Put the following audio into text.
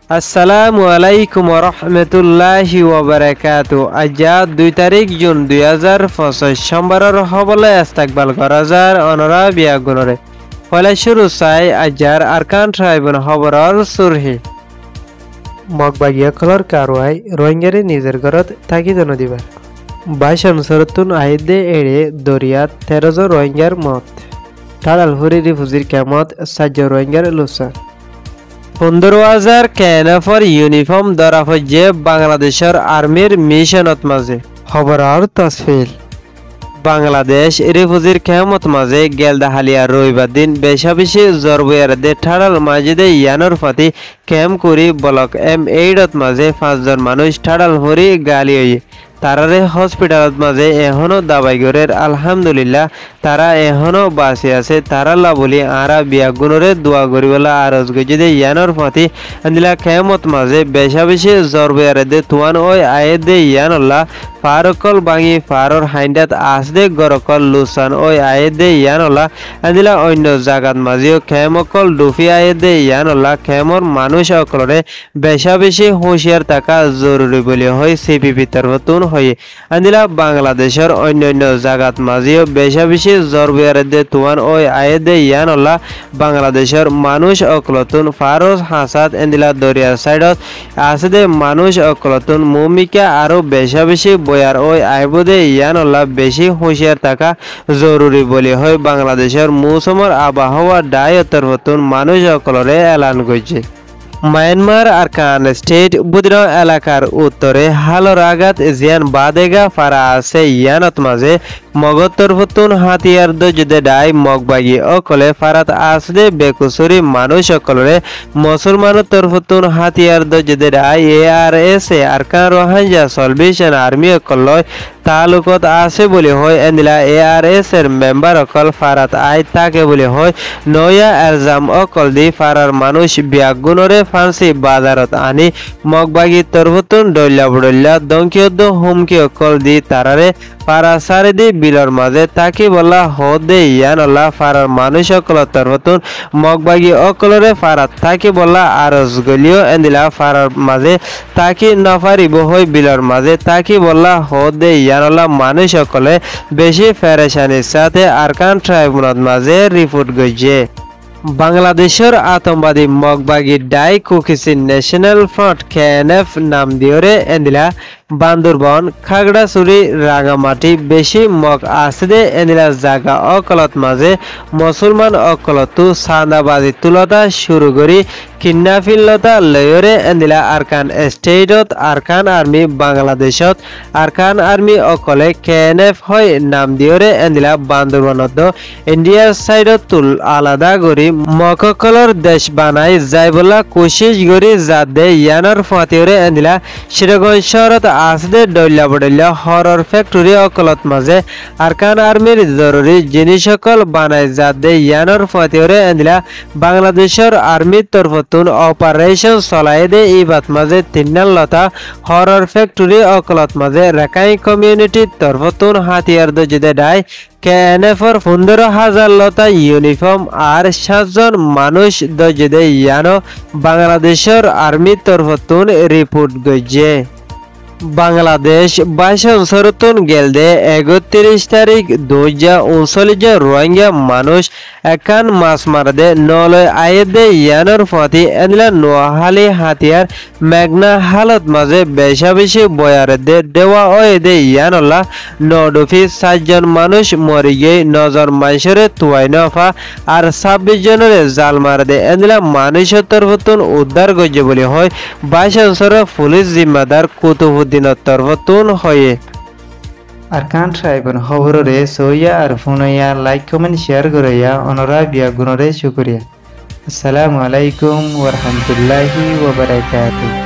আসসালামু আলাইকুম রহমতুল্লাহি ওয়াবারাকাতু। আজ 2 তারিখ জুন 2025 সোমবারের হবলে ইস্তেকবাল করা যার অনরা বিয়াগুনরে পয়লা শুরু চাই আজার আরকান ট্রাইবন খবরর সুরহি মগবাগিয়া কলর কারওয়াই রোহিঙ্গারে নিজের ঘরত থাকি জন দিবার 22 অনসরতুন আহিদে এড়ে দরিয়াত 13 জন রোহিঙ্গার মত টাড়ালহুরি রিফুজির কেমত 7 জন রোহিঙ্গার লুসান 15,000 কেএনএফর ইউনিফর্ম ধরা হচ্ছে বাংলাদেশের আর্মির মিশনত মাঝে খবর তসফিল বাংলাদেশ রিফুজির কেমত মাঝে গেলদাহালিয়া রবিবার দিন বেশাবেশি জরবুয়ারদে ঠাড়াল মাজিদে ইয়ানোর ফাতি ক্যাম্প করি ব্লক M8 মাঝে 5 জন মানুষ ঠাড়াল হরি গালি হয়ে তারারে হসপিটালত মাঝে এখনো দাবাই গরের আলহামদুলিল্লাহ তারা এখনো বাঁচি আছে তারাল্লা বলি আরা বিয়াগুনরে দোয়া করিবলা আরজ গজিদে ইয়ানোর ফাতি আন্দিলা কেমত মাঝে বেশাবেশি জরবুয়ারদে তুয়ান ওই আয়েদে ইয়ানল্লাহ ফারকল বাঙি ফারর হাইন্ডাত আসদে গরকল লুসান ওই আয়েদে ইয়ানল্লাহ আন্দিলা অন্য জাগাত মাঝেও খেমকল ডুফি আয়েদে ইয়ানল্লাহ খেমর মানুষ অকলরে বেশাবেশি হুঁশিয়ার থাকা জরুরি বলে হয় সিপিপি তরফতুন হয়ে আন্দিলা বাংলাদেশের অন্যান্য জাগাত মাঝেও বেশাবেশি জরবিয়ারেদে তুয়ান ওই আয়েদে ইয়ানল্লাহ বাংলাদেশের মানুষ অকলতুন ফারজ হাসাদ এন্দিলা দরিয়ার সাইডত আসদে মানুষ অকলতুন মুমিকা আরো বেশাবেশি বয়ার ওই আইবদে ইয়ানল্লাহ বেশি হুঁশিয়ার থাকা জরুরি বলে হয় বাংলাদেশের মৌসুমের আবহাওয়া ডায়তর হতুন মানুষ অকলরে এলান করছে মায়ানমার আরকান স্টেট বুদ্র এলাকার উত্তরে হালর আঘাত জিয়ান বাদেগা ফারা আছে ইয়ানত মাঝে মগত্তর হতুন হাতিয়ার দজদে ডাই মগবাগি অকলে ফারাত আসদে বেকুসুরি মানুষ অকলরে মুসলমান তরফতুন হাতিয়ার দজদে ডাই ARS আরকান রোহাঞ্জা সলভেশন আর্মি অকলয় তালুকত আছে বলে হয় এন্দিলা ARS এর মেম্বার অকল ফারাত আই তাকে বলে হয় নয়া এলজাম অকল দি ফারার মানুষ বিয়াগুনরে ফান্সি বাজারত আনি মগবাগি তরফতুন ডল্লা বডল্লা দঙ্কিয়দ হুমকি অকল দি তারারে ফারা সারিদি বিলর মাঝে তাকি বলা হদে ইয়ানল্লাহ ফারার মানুষ অকল তরফতুন মগবাগি অকলরে ফারাত তাকি বলা আরজ গলিও এন্দিলা ফারার মাঝে তাকি নফারিব হয় বিলর মাঝে তাকি বলা হদে ইয়ানল্লাহ মানুষ অকলে বেশি ফেরেশানির সাথে আরকান ট্রাইব্যুনাল মাঝে রিপোর্ট গইছে বাংলাদেশের আতঙ্কবাদী মগবাগি ডাই কুকিসি ন্যাশনাল ফ্রন্ট KNF নাম দিওরে এন্দিলা বান্দরবন খাগড়াছড়ি রাঙামাটি বেশি মগ আসদে এন্দিলা জাগা অকলত মাঝে মুসলমান অকলতু সান্দাবাজি তুলতা শুরু করি কিন্নাফিল্লতা লয়রে এন্দিলা আরকান স্টেটত আরকান আর্মি বাংলাদেশত আরকান আর্মি অকলে KNF হয় নাম দিওরে এন্দিলা বান্দরবনত ইন্ডিয়ার সাইডত তুল আলাদা করি মককলর দেশ বানাই যাইবলা কোশিশ করি যাদে ইয়ানর ফাতিওরে এন্দিলা শিরগঞ্জ শহরত আসদে ডল্লা বডল্লা হরর ফ্যাক্টরি অকলত মাঝে আরকান আর্মির জরুরি জিনিস সকল বানাই যাদে ইয়ানর ফাতিওরে এন্দিলা বাংলাদেশের আর্মির তরফতুন অপারেশন চলাই দে এই বাত মাঝে তিন্নাল লতা হরর ফ্যাক্টরি অকলত মাঝে রাকাই কমিউনিটির তরফতুন হাতিয়ার দজিদে ডাই KNFর 15,000 লতা ইউনিফর্ম আর 7 জন মানুষ দজিদে ইয়ানো বাংলাদেশের আর্মির তরফতুন রিপোর্ট গইছে বাংলাদেশ 22 সরতুন গেলদে 31 তারিখ 2039 রোহিঙ্গা মানুষ একান মাস মারদে নলয় আয়েদে ইয়ানোর ফাতি এনলা নোয়াহালি হাতিয়ার মেঘনা হালত মাঝে বেশাবেশি বয়ারদে দেওয়া ওয়েদে ইয়ানল্লাহ নডফি 7 জন মানুষ মরি গিয়ে 9 জন মানুষের তুয়াই নফা আর 26 জনের জাল মারদে এনলা মানুষের তরফতুন উদ্ধার গজে বলে হয় 22 অঞ্চলের পুলিশ জিম্মাদার কুতুবুদ্দিনের তরফতুন হয়ে আরকান ট্রাইবন খবরে সইয়া আর ফোনইয়া লাইক কমেন্ট শেয়ার করিয়া অনরা বিয়াগুনরে শুকরিয়া। আসসালামু আলাইকুম ওয়া রাহমাতুল্লাহি ওয়া বারাকাতুহু।